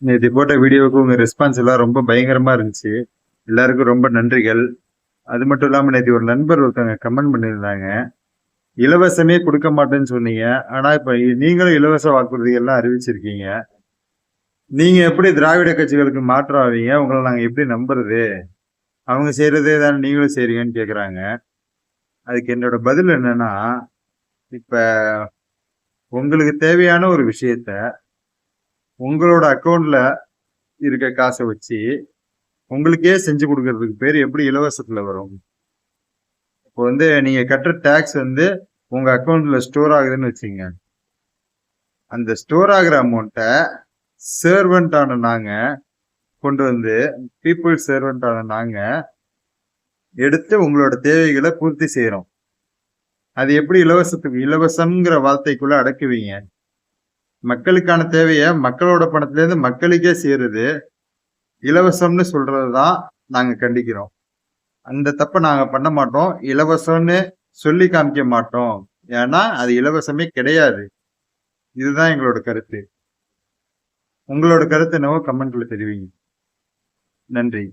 நேற்று போட்ட வீடியோவுக்கு உங்க ரெஸ்பான்ஸ் எல்லாம் ரொம்ப பயங்கரமா இருந்துச்சு. எல்லாருக்கும் ரொம்ப நன்றிகள். அது மட்டும் இல்லாம நேற்று ஒரு நண்பர் ஒருத்தவங்க கமெண்ட் பண்ணியிருந்தாங்க. இலவசமே கொடுக்க மாட்டேன்னு சொன்னீங்க. ஆனா இப்ப நீங்களும் இலவச வாக்குறுதி எல்லாம் அறிவிச்சிருக்கீங்க. நீங்க எப்படி திராவிட கட்சிகளுக்கு மாற்றம் ஆவீங்க? உங்களை நாங்க எப்படி நம்புறது? அவங்க செய்யறதே தானே நீங்களும் செய்றீங்கன்னு கேக்குறாங்க. அதுக்கு என்னோட பதில் என்னன்னா, இப்ப உங்களுக்கு தேவையான ஒரு விஷயத்த உங்களோட அக்கவுண்ட்ல இருக்க காசை வச்சு உங்களுக்கே செஞ்சு கொடுக்கறதுக்கு பேர் எப்படி இலவசத்துல வரும்? இப்போ நீங்க கட்டுற டாக்ஸ் உங்க அக்கவுண்ட்ல ஸ்டோர் ஆகுதுன்னு வச்சுங்க. அந்த ஸ்டோர் ஆகுற அமௌண்ட்டை சர்வெண்ட் ஆன நாங்க கொண்டு பீப்புள் சர்வெண்ட் ஆன நாங்க எடுத்து உங்களோட தேவைகளை பூர்த்தி செய்யறோம். அது எப்படி இலவசம்ங்கிற வார்த்தைக்குள்ள அடக்குவீங்க? மக்களுக்கான தேவையை மக்களோட பணத்துல இருந்து மக்களுக்கே சேருது. இலவசம்னு சொல்றதுதான் நாங்க கண்டிக்கிறோம். அந்த தப்ப நாங்க பண்ண மாட்டோம். இலவசம்னு சொல்லி காமிக்க மாட்டோம். ஏன்னா அது இலவசமே கிடையாது. இதுதான் எங்களோட கருத்து. உங்களோட கருத்து என்னவோ கமெண்ட்ல தெரிவிங்க. நன்றி.